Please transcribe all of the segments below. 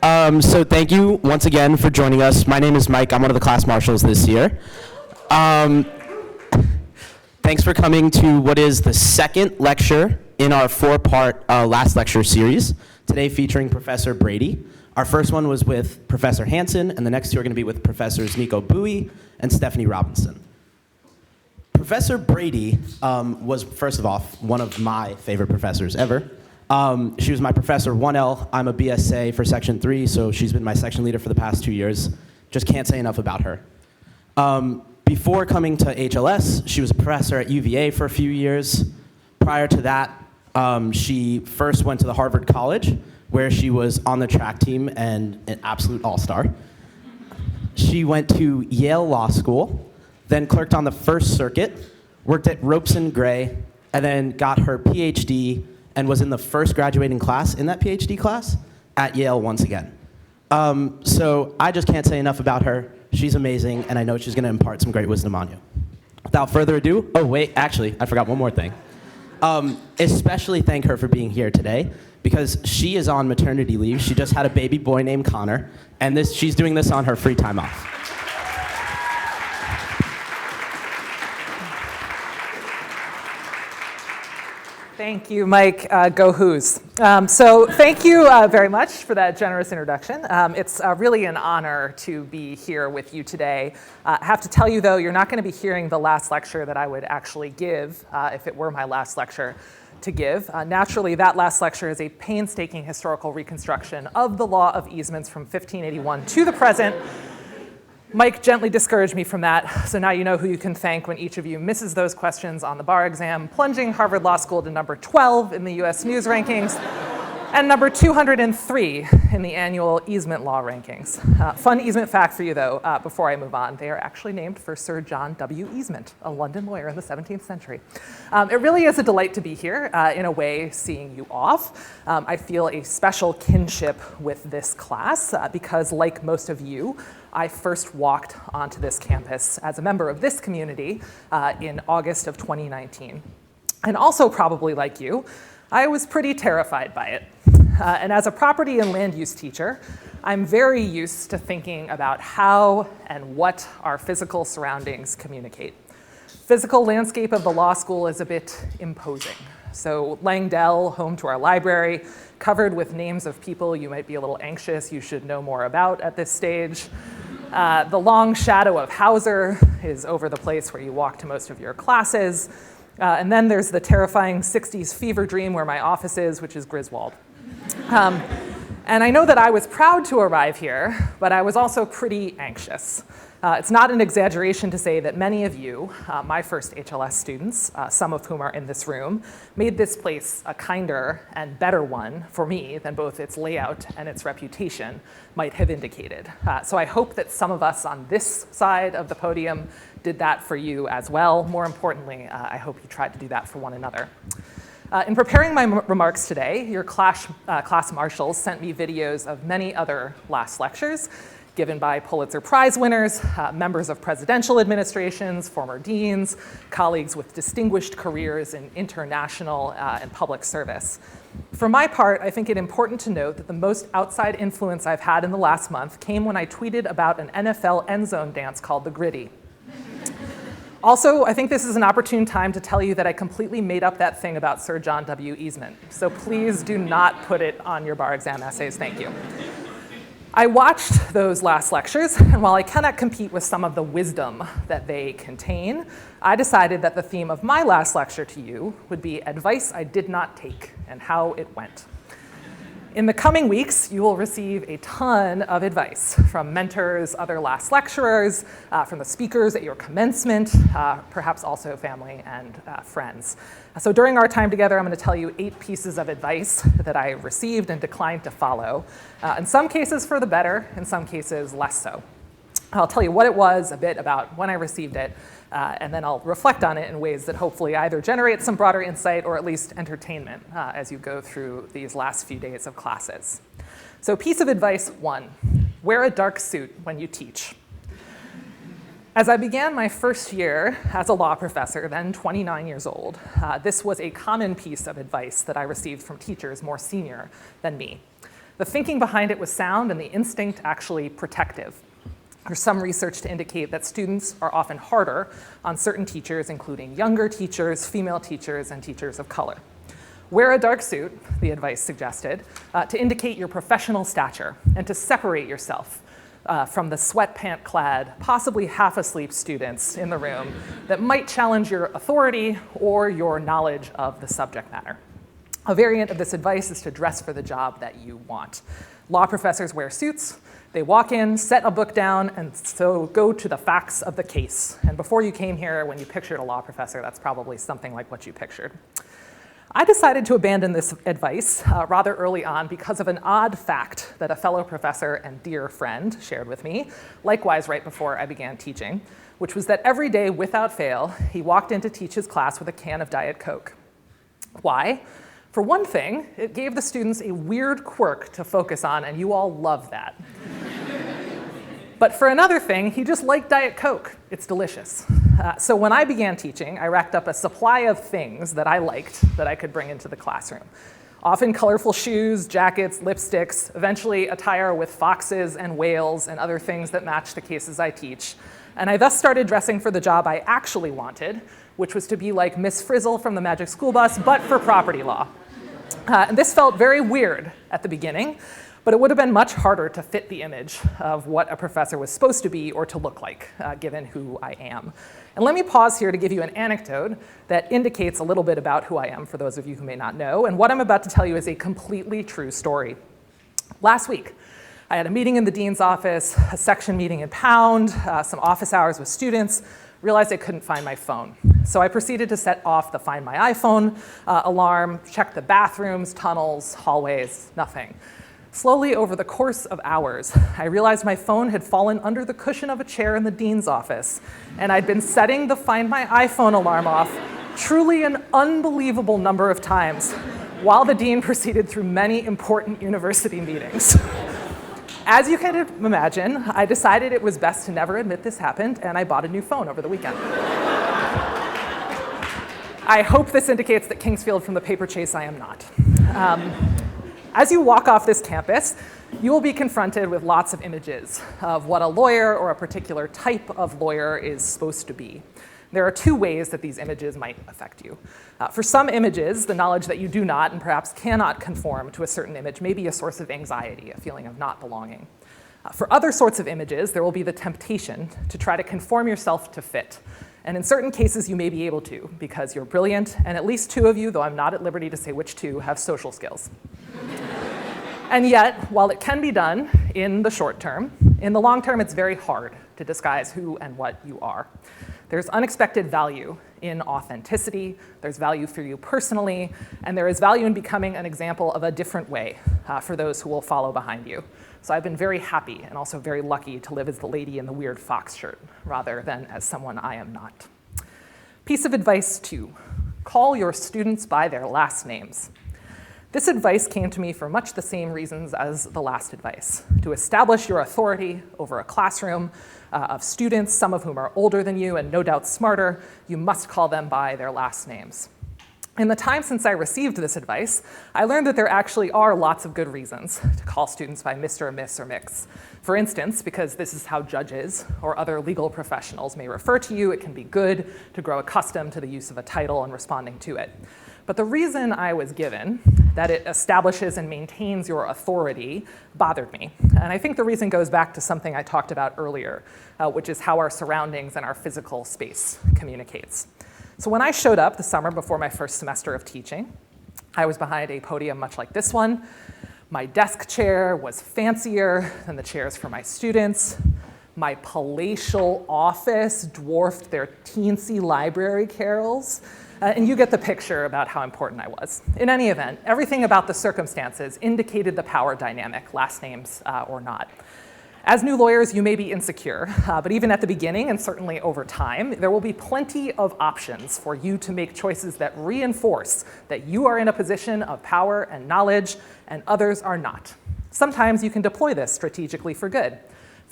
So thank you once again for joining us. My name is Mike. I'm one of the class marshals this year. Thanks for coming to what is the second lecture in our four-part last lecture series, today featuring Professor Brady. Our first one was with Professor Hanson, and the next two are going to be with Professors Nikolas Bowie and Stephanie Robinson. Professor Brady was, first of all, one of my favorite professors ever. She was my professor 1L. I'm a BSA for Section 3, so she's been my section leader for the past 2 years. Just can't say enough about her. Before coming to HLS, she was a professor at UVA for a few years. Prior to that, she first went to the Harvard College, where she was on the track team and an absolute all-star. She went to Yale Law School, then clerked on the First Circuit, worked at Ropes & Gray, and then got her PhD and was in the first graduating class in that PhD class at Yale once again. So I just can't say enough about her. She's amazing, and I know she's going to impart some great wisdom on you. Without further ado, oh wait, actually, I forgot one more thing. Especially thank her for being here today, because she is on maternity leave. She just had a baby boy named Connor, and she's doing this on her free time off. Thank you, Mike. Go Who's. So thank you very much for that generous introduction. It's really an honor to be here with you today. I have to tell you, though, you're not going to be hearing the last lecture that I would actually give if it were my last lecture to give. Naturally, that last lecture is a painstaking historical reconstruction of the law of easements from 1581 to the present. Mike gently discouraged me from that, so now you know who you can thank when each of you misses those questions on the bar exam, plunging Harvard Law School to number 12 in the US News rankings, and number 203 in the annual easement law rankings. Fun easement fact for you, though, before I move on. They are actually named for Sir John W. Easement, a London lawyer in the 17th century. It really is a delight to be here, in a way, seeing you off. I feel a special kinship with this class because, like most of you, I first walked onto this campus as a member of this community in August of 2019. And also, probably like you, I was pretty terrified by it. And as a property and land use teacher, I'm very used to thinking about how and what our physical surroundings communicate. Physical landscape of the law school is a bit imposing. So Langdell, home to our library, covered with names of people you might be a little anxious you should know more about at this stage. The long shadow of Hauser is over the place where you walk to most of your classes. And then there's the terrifying 60s fever dream where my office is, which is Griswold. And I know that I was proud to arrive here, but I was also pretty anxious. It's not an exaggeration to say that many of you, my first HLS students, some of whom are in this room, made this place a kinder and better one for me than both its layout and its reputation might have indicated. So I hope that some of us on this side of the podium did that for you as well. More importantly, I hope you tried to do that for one another. In preparing my remarks today, your class marshals sent me videos of many other last lectures given by Pulitzer Prize winners, members of presidential administrations, former deans, colleagues with distinguished careers in international and public service. For my part, I think it important to note that the most outside influence I've had in the last month came when I tweeted about an NFL end zone dance called the Gritty. Also, I think this is an opportune time to tell you that I completely made up that thing about Sir John W. Easement. So please do not put it on your bar exam essays. Thank you. I watched those last lectures, and while I cannot compete with some of the wisdom that they contain, I decided that the theme of my last lecture to you would be advice I did not take and how it went. In the coming weeks, you will receive a ton of advice from mentors, other last lecturers, from the speakers at your commencement, perhaps also family and friends. So during our time together, I'm going to tell you 8 pieces of advice that I received and declined to follow. In some cases for the better, in some cases less so. I'll tell you what it was, a bit about when I received it, and then I'll reflect on it in ways that hopefully either generate some broader insight or at least entertainment as you go through these last few days of classes. So piece of advice 1, wear a dark suit when you teach. As I began my first year as a law professor, then 29 years old, this was a common piece of advice that I received from teachers more senior than me. The thinking behind it was sound and the instinct actually protective. There's some research to indicate that students are often harder on certain teachers, including younger teachers, female teachers, and teachers of color. Wear a dark suit, the advice suggested, to indicate your professional stature and to separate yourself from the sweatpant-clad, possibly half-asleep students in the room that might challenge your authority or your knowledge of the subject matter. A variant of this advice is to dress for the job that you want. Law professors wear suits. They walk in, set a book down, and so go to the facts of the case. And before you came here, when you pictured a law professor, that's probably something like what you pictured. I decided to abandon this advice rather early on because of an odd fact that a fellow professor and dear friend shared with me, likewise right before I began teaching, which was that every day, without fail, he walked in to teach his class with a can of Diet Coke. Why? For one thing, it gave the students a weird quirk to focus on, and you all love that. But for another thing, he just liked Diet Coke. It's delicious. So when I began teaching, I racked up a supply of things that I liked that I could bring into the classroom. Often colorful shoes, jackets, lipsticks, eventually attire with foxes and whales and other things that match the cases I teach. And I thus started dressing for the job I actually wanted, which was to be like Miss Frizzle from the Magic School Bus, but for property law. And this felt very weird at the beginning, but it would have been much harder to fit the image of what a professor was supposed to be or to look like, given who I am. And let me pause here to give you an anecdote that indicates a little bit about who I am, for those of you who may not know. And what I'm about to tell you is a completely true story. Last week, I had a meeting in the dean's office, a section meeting in Pound, some office hours with students, realized I couldn't find my phone. So I proceeded to set off the Find My iPhone alarm, check the bathrooms, tunnels, hallways, nothing. Slowly, over the course of hours, I realized my phone had fallen under the cushion of a chair in the dean's office, and I'd been setting the Find My iPhone alarm off truly an unbelievable number of times while the dean proceeded through many important university meetings. As you can imagine, I decided it was best to never admit this happened, and I bought a new phone over the weekend. I hope this indicates that Kingsfield from the paper chase I am not. As you walk off this campus, you will be confronted with lots of images of what a lawyer or a particular type of lawyer is supposed to be. There are two ways that these images might affect you. For some images, the knowledge that you do not and perhaps cannot conform to a certain image may be a source of anxiety, a feeling of not belonging. For other sorts of images, there will be the temptation to try to conform yourself to fit. And in certain cases, you may be able to, because you're brilliant, and at least two of you, though I'm not at liberty to say which two, have social skills. And yet, while it can be done in the short term, in the long term, it's very hard to disguise who and what you are. There's unexpected value in authenticity, there's value for you personally, and there is value in becoming an example of a different way for those who will follow behind you. So I've been very happy and also very lucky to live as the lady in the weird fox shirt, rather than as someone I am not. Piece of advice 2, call your students by their last names. This advice came to me for much the same reasons as the last advice. To establish your authority over a classroom of students, some of whom are older than you and no doubt smarter, you must call them by their last names. In the time since I received this advice, I learned that there actually are lots of good reasons to call students by Mr., Miss, or Mix. For instance, because this is how judges or other legal professionals may refer to you, it can be good to grow accustomed to the use of a title and responding to it. But the reason I was given, that it establishes and maintains your authority, bothered me. And I think the reason goes back to something I talked about earlier, which is how our surroundings and our physical space communicates. So when I showed up the summer before my first semester of teaching, I was behind a podium much like this one. My desk chair was fancier than the chairs for my students. My palatial office dwarfed their teensy library carrels. And you get the picture about how important I was. In any event, everything about the circumstances indicated the power dynamic, last names or not. As new lawyers, you may be insecure, but even at the beginning and certainly over time, there will be plenty of options for you to make choices that reinforce that you are in a position of power and knowledge and others are not. Sometimes you can deploy this strategically for good.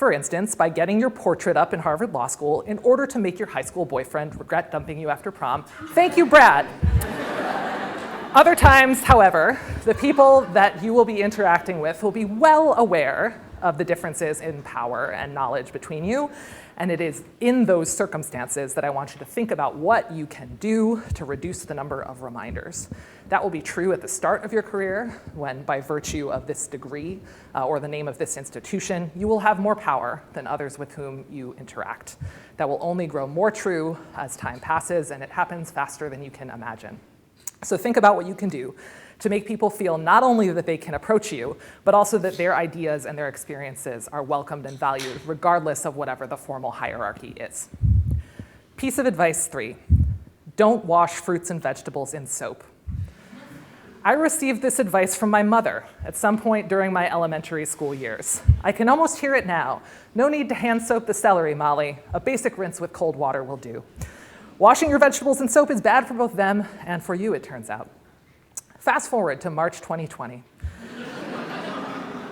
For instance, by getting your portrait up in Harvard Law School in order to make your high school boyfriend regret dumping you after prom. Thank you, Brad. Other times, however, the people that you will be interacting with will be well aware of the differences in power and knowledge between you, and it is in those circumstances that I want you to think about what you can do to reduce the number of reminders. That will be true at the start of your career, when by virtue of this degree or the name of this institution, you will have more power than others with whom you interact. That will only grow more true as time passes, and it happens faster than you can imagine. So think about what you can do to make people feel not only that they can approach you, but also that their ideas and their experiences are welcomed and valued, regardless of whatever the formal hierarchy is. Piece of advice 3, don't wash fruits and vegetables in soap. I received this advice from my mother at some point during my elementary school years. I can almost hear it now. No need to hand soap the celery, Molly. A basic rinse with cold water will do. Washing your vegetables in soap is bad for both them and for you, it turns out. Fast forward to March 2020.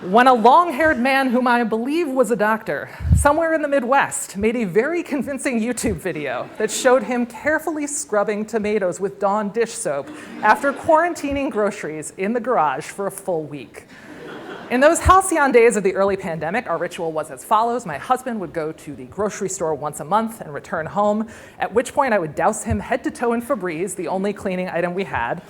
When a long-haired man whom I believe was a doctor, somewhere in the Midwest, made a very convincing YouTube video that showed him carefully scrubbing tomatoes with Dawn dish soap after quarantining groceries in the garage for a full week. In those halcyon days of the early pandemic, our ritual was as follows. My husband would go to the grocery store once a month and return home, at which point I would douse him head to toe in Febreze, the only cleaning item we had.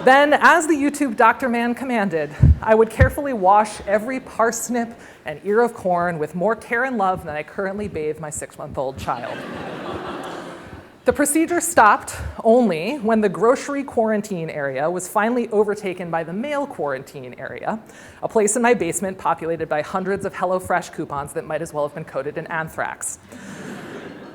Then, as the YouTube doctor man commanded, I would carefully wash every parsnip and ear of corn with more care and love than I currently bathe my 6-month-old child. The procedure stopped only when the grocery quarantine area was finally overtaken by the mail quarantine area, a place in my basement populated by hundreds of HelloFresh coupons that might as well have been coated in anthrax.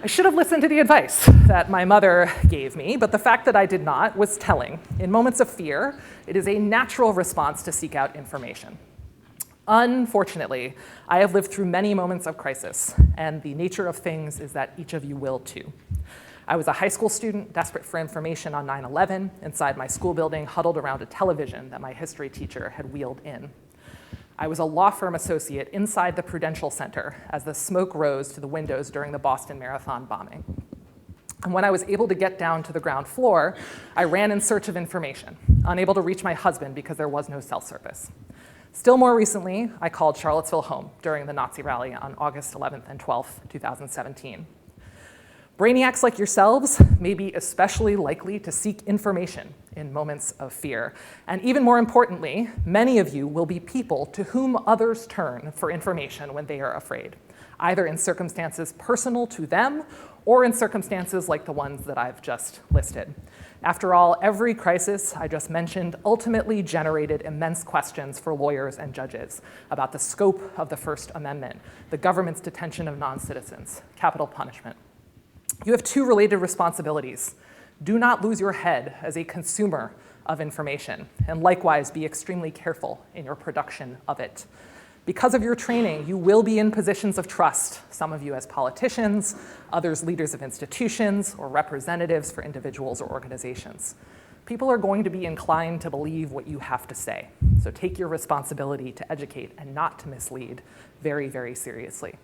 I should have listened to the advice that my mother gave me, but the fact that I did not was telling. In moments of fear, it is a natural response to seek out information. Unfortunately, I have lived through many moments of crisis, and the nature of things is that each of you will too. I was a high school student, desperate for information on 9/11, inside my school building, huddled around a television that my history teacher had wheeled in. I was a law firm associate inside the Prudential Center as the smoke rose to the windows during the Boston Marathon bombing. And when I was able to get down to the ground floor, I ran in search of information, unable to reach my husband because there was no cell service. Still more recently, I called Charlottesville home during the Nazi rally on August 11th and 12th, 2017. Brainiacs like yourselves may be especially likely to seek information in moments of fear. And even more importantly, many of you will be people to whom others turn for information when they are afraid, either in circumstances personal to them or in circumstances like the ones that I've just listed. After all, every crisis I just mentioned ultimately generated immense questions for lawyers and judges about the scope of the First Amendment, the government's detention of non-citizens, capital punishment. You have two related responsibilities. Do not lose your head as a consumer of information, and likewise be extremely careful in your production of it. Because of your training, you will be in positions of trust, some of you as politicians, others leaders of institutions or representatives for individuals or organizations. People are going to be inclined to believe what you have to say, so take your responsibility to educate and not to mislead very, very seriously.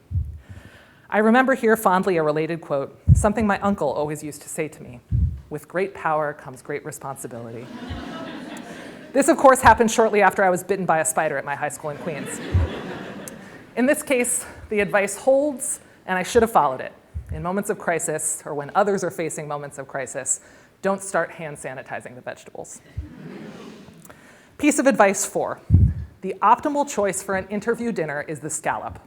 I remember here fondly a related quote, something my uncle always used to say to me, "With great power comes great responsibility." This, of course, happened shortly after I was bitten by a spider at my high school in Queens. In this case, the advice holds, and I should have followed it. In moments of crisis, or when others are facing moments of crisis, don't start hand sanitizing the vegetables. Piece of advice 4, the optimal choice for an interview dinner is the scallop.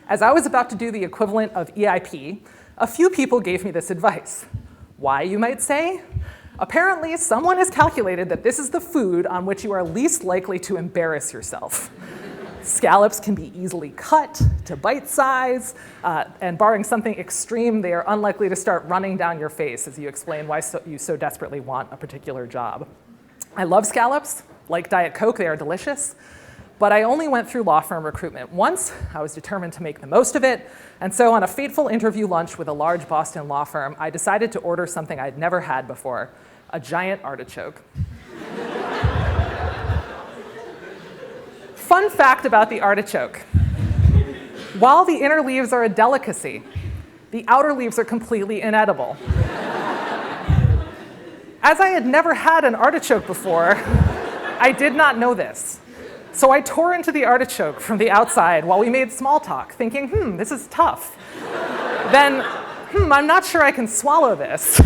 As I was about to do the equivalent of EIP, a few people gave me this advice. Why, you might say? Apparently, someone has calculated that this is the food on which you are least likely to embarrass yourself. Scallops can be easily cut to bite size, and barring something extreme, they are unlikely to start running down your face as you explain why you so desperately want a particular job. I love scallops. Like Diet Coke, they are delicious. But I only went through law firm recruitment once. I was determined to make the most of it. And so on a fateful interview lunch with a large Boston law firm, I decided to order something I'd never had before, a giant artichoke. Fun fact about the artichoke. While the inner leaves are a delicacy, the outer leaves are completely inedible. As I had never had an artichoke before, I did not know this. So I tore into the artichoke from the outside while we made small talk, thinking, this is tough. Then, I'm not sure I can swallow this.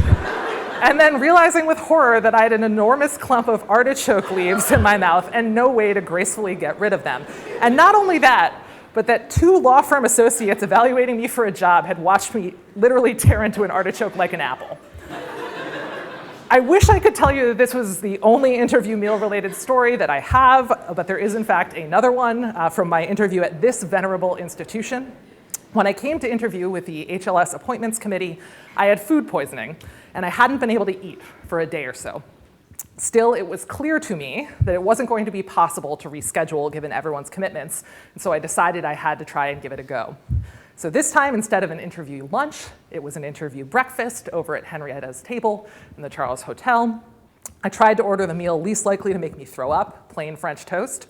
And then realizing with horror that I had an enormous clump of artichoke leaves in my mouth and no way to gracefully get rid of them. And not only that, but that 2 law firm associates evaluating me for a job had watched me literally tear into an artichoke like an apple. I wish I could tell you that this was the only interview meal-related story that I have, but there is in fact another one from my interview at this venerable institution. When I came to interview with the HLS Appointments Committee, I had food poisoning, and I hadn't been able to eat for a day or so. Still, it was clear to me that it wasn't going to be possible to reschedule given everyone's commitments, and so I decided I had to try and give it a go. So this time, instead of an interview lunch, it was an interview breakfast over at Henrietta's table in the Charles Hotel. I tried to order the meal least likely to make me throw up, plain French toast,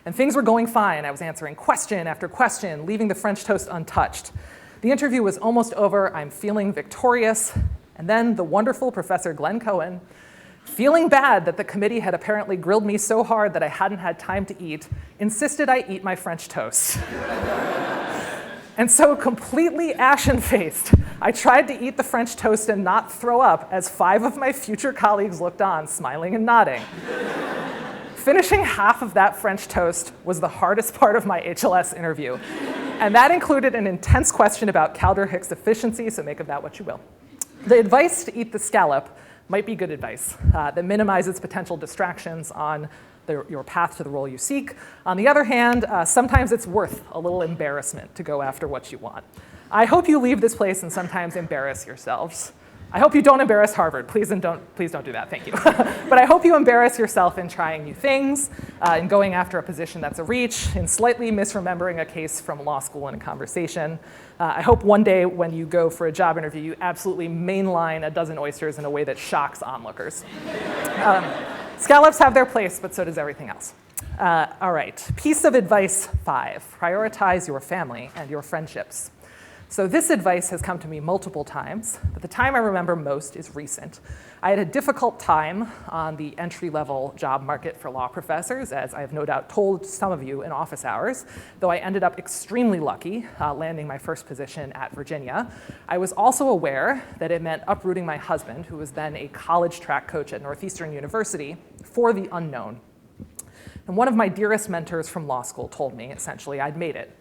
and things were going fine. I was answering question after question, leaving the French toast untouched. The interview was almost over. I'm feeling victorious. And then the wonderful Professor Glenn Cohen, feeling bad that the committee had apparently grilled me so hard that I hadn't had time to eat, insisted I eat my French toast. And so, completely ashen-faced, I tried to eat the French toast and not throw up as 5 of my future colleagues looked on, smiling and nodding. Finishing half of that French toast was the hardest part of my HLS interview. And that included an intense question about Calder-Hicks efficiency, so make of that what you will. The advice to eat the scallop might be good advice that minimizes potential distractions on your path to the role you seek. On the other hand, sometimes it's worth a little embarrassment to go after what you want. I hope you leave this place and sometimes embarrass yourselves. I hope you don't embarrass Harvard. Please don't do that, thank you. But I hope you embarrass yourself in trying new things, in going after a position that's a reach, in slightly misremembering a case from law school in a conversation. I hope one day when you go for a job interview, you absolutely mainline a dozen oysters in a way that shocks onlookers. Scallops have their place, but so does everything else. All right, piece of advice 5, prioritize your family and your friendships. So this advice has come to me multiple times, but the time I remember most is recent. I had a difficult time on the entry-level job market for law professors, as I have no doubt told some of you in office hours, though I ended up extremely lucky landing my first position at Virginia. I was also aware that it meant uprooting my husband, who was then a college track coach at Northeastern University, for the unknown. And one of my dearest mentors from law school told me, essentially, I'd made it.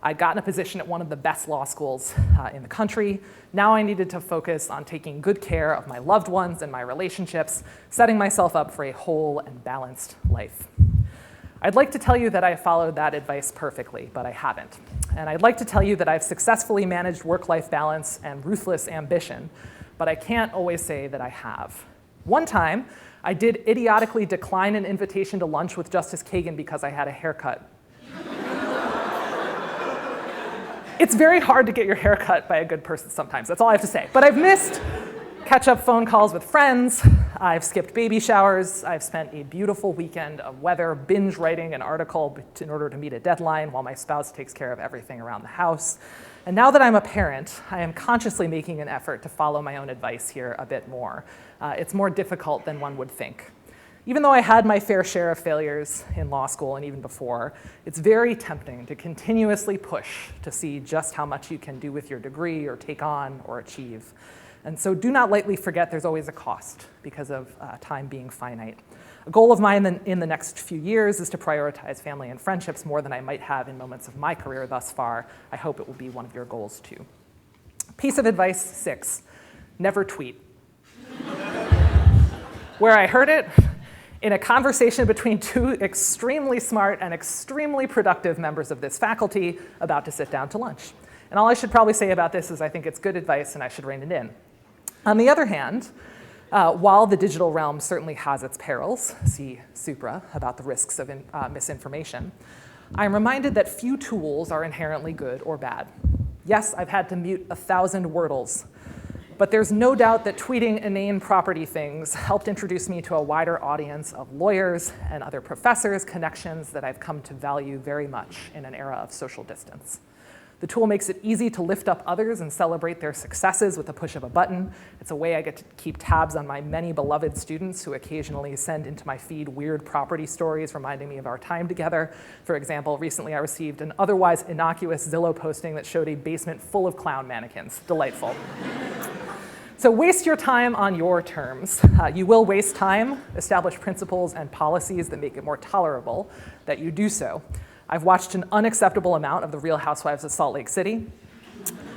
I'd gotten a position at one of the best law schools in the country. Now I needed to focus on taking good care of my loved ones and my relationships, setting myself up for a whole and balanced life. I'd like to tell you that I followed that advice perfectly, but I haven't. And I'd like to tell you that I've successfully managed work-life balance and ruthless ambition, but I can't always say that I have. One time, I did idiotically decline an invitation to lunch with Justice Kagan because I had a haircut. It's very hard to get your hair cut by a good person sometimes, that's all I have to say. But I've missed catch-up phone calls with friends, I've skipped baby showers, I've spent a beautiful weekend of weather binge writing an article in order to meet a deadline while my spouse takes care of everything around the house. And now that I'm a parent, I am consciously making an effort to follow my own advice here a bit more. It's more difficult than one would think. Even though I had my fair share of failures in law school and even before, it's very tempting to continuously push to see just how much you can do with your degree or take on or achieve. And so do not lightly forget there's always a cost because of time being finite. A goal of mine in the next few years is to prioritize family and friendships more than I might have in moments of my career thus far. I hope it will be one of your goals too. Piece of advice 6, never tweet. Where I heard it, in a conversation between 2 extremely smart and extremely productive members of this faculty about to sit down to lunch. And all I should probably say about this is I think it's good advice and I should rein it in. On the other hand, while the digital realm certainly has its perils, see Supra about the risks of misinformation, I'm reminded that few tools are inherently good or bad. Yes, I've had to mute 1,000 Wordles, but there's no doubt that tweeting inane property things helped introduce me to a wider audience of lawyers and other professors, connections that I've come to value very much in an era of social distance. The tool makes it easy to lift up others and celebrate their successes with the push of a button. It's a way I get to keep tabs on my many beloved students who occasionally send into my feed weird property stories reminding me of our time together. For example, recently I received an otherwise innocuous Zillow posting that showed a basement full of clown mannequins. Delightful. So waste your time on your terms. You will waste time. Establish principles and policies that make it more tolerable that you do so. I've watched an unacceptable amount of The Real Housewives of Salt Lake City.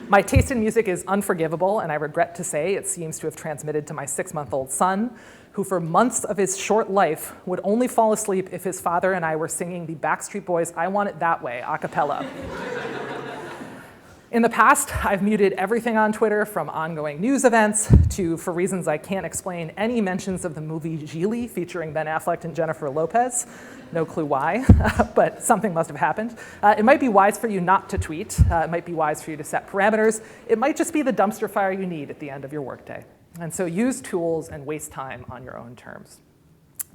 My taste in music is unforgivable, and I regret to say it seems to have transmitted to my 6-month-old son, who for months of his short life would only fall asleep if his father and I were singing the Backstreet Boys' I Want It That Way a cappella. In the past, I've muted everything on Twitter, from ongoing news events to, for reasons I can't explain, any mentions of the movie Gigli featuring Ben Affleck and Jennifer Lopez. No clue why, but something must have happened. It might be wise for you not to tweet. It might be wise for you to set parameters. It might just be the dumpster fire you need at the end of your workday. And so use tools and waste time on your own terms.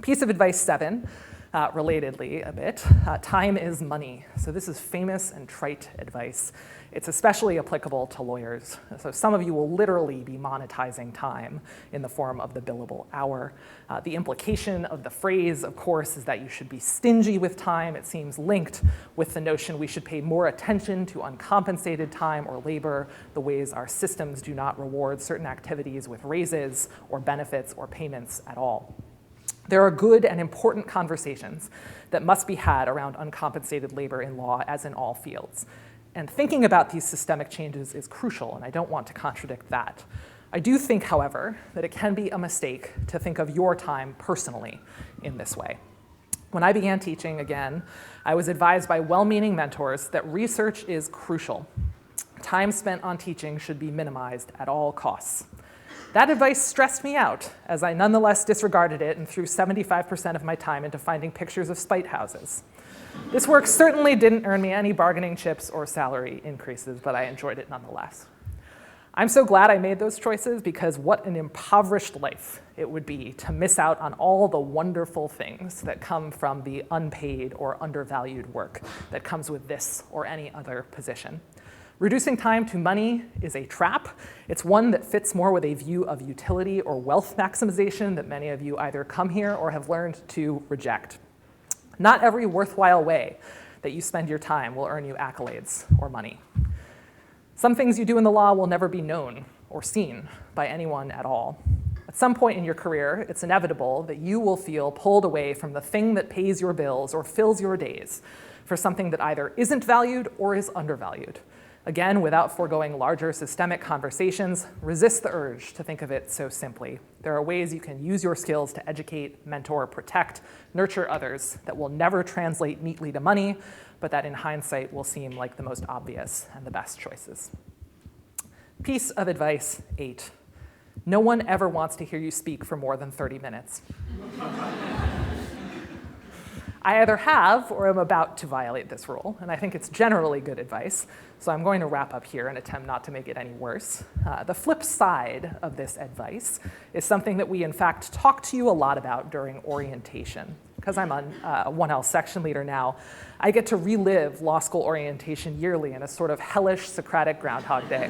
Piece of advice 7, relatedly a bit, time is money. So this is famous and trite advice. It's especially applicable to lawyers. So some of you will literally be monetizing time in the form of the billable hour. The implication of the phrase, of course, is that you should be stingy with time. It seems linked with the notion we should pay more attention to uncompensated time or labor, the ways our systems do not reward certain activities with raises or benefits or payments at all. There are good and important conversations that must be had around uncompensated labor in law, as in all fields. And thinking about these systemic changes is crucial, and I don't want to contradict that. I do think, however, that it can be a mistake to think of your time personally in this way. When I began teaching, again, I was advised by well-meaning mentors that research is crucial. Time spent on teaching should be minimized at all costs. That advice stressed me out, as I nonetheless disregarded it and threw 75% of my time into finding pictures of spite houses. This work certainly didn't earn me any bargaining chips or salary increases, but I enjoyed it nonetheless. I'm so glad I made those choices, because what an impoverished life it would be to miss out on all the wonderful things that come from the unpaid or undervalued work that comes with this or any other position. Reducing time to money is a trap. It's one that fits more with a view of utility or wealth maximization that many of you either come here or have learned to reject. Not every worthwhile way that you spend your time will earn you accolades or money. Some things you do in the law will never be known or seen by anyone at all. At some point in your career, it's inevitable that you will feel pulled away from the thing that pays your bills or fills your days for something that either isn't valued or is undervalued. Again, without foregoing larger systemic conversations, resist the urge to think of it so simply. There are ways you can use your skills to educate, mentor, protect, nurture others that will never translate neatly to money, but that in hindsight will seem like the most obvious and the best choices. Piece of advice 8. No one ever wants to hear you speak for more than 30 minutes. I either have or am about to violate this rule, and I think it's generally good advice, so I'm going to wrap up here and attempt not to make it any worse. The flip side of this advice is something that we, in fact, talk to you a lot about during orientation. Because I'm a 1L section leader now, I get to relive law school orientation yearly in a sort of hellish Socratic Groundhog Day.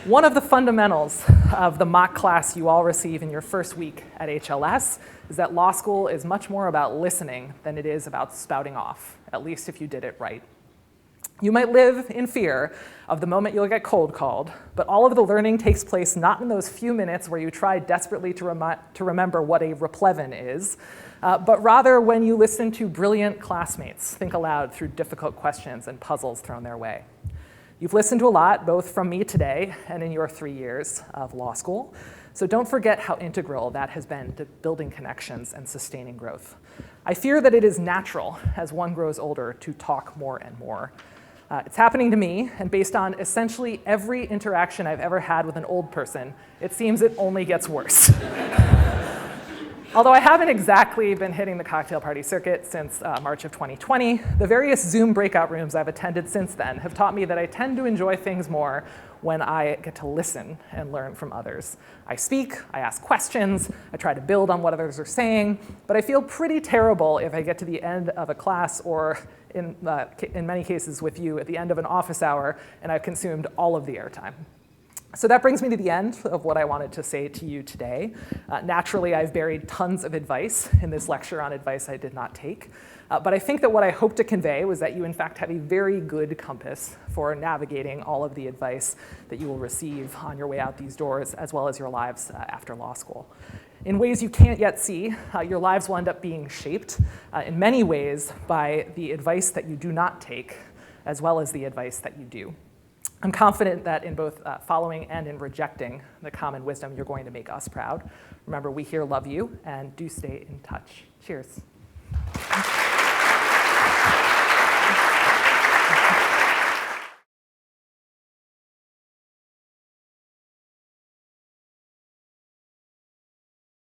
One of the fundamentals of the mock class you all receive in your first week at HLS is that law school is much more about listening than it is about spouting off, at least if you did it right. You might live in fear of the moment you'll get cold called, but all of the learning takes place not in those few minutes where you try desperately to remember what a replevin is, but rather when you listen to brilliant classmates think aloud through difficult questions and puzzles thrown their way. You've listened to a lot, both from me today and in your 3 years of law school, so don't forget how integral that has been to building connections and sustaining growth. I fear that it is natural, as one grows older, to talk more and more. It's happening to me, and based on essentially every interaction I've ever had with an old person, it seems it only gets worse. Although I haven't exactly been hitting the cocktail party circuit since March of 2020, the various Zoom breakout rooms I've attended since then have taught me that I tend to enjoy things more when I get to listen and learn from others. I speak, I ask questions, I try to build on what others are saying, but I feel pretty terrible if I get to the end of a class or in many cases with you at the end of an office hour and I've consumed all of the airtime. So that brings me to the end of what I wanted to say to you today. Naturally, I've buried tons of advice in this lecture on advice I did not take. But I think that what I hope to convey was that you in fact have a very good compass for navigating all of the advice that you will receive on your way out these doors, as well as your lives after law school. In ways you can't yet see, your lives will end up being shaped in many ways by the advice that you do not take, as well as the advice that you do. I'm confident that in both following and in rejecting the common wisdom, you're going to make us proud. Remember, we here love you, and do stay in touch. Cheers.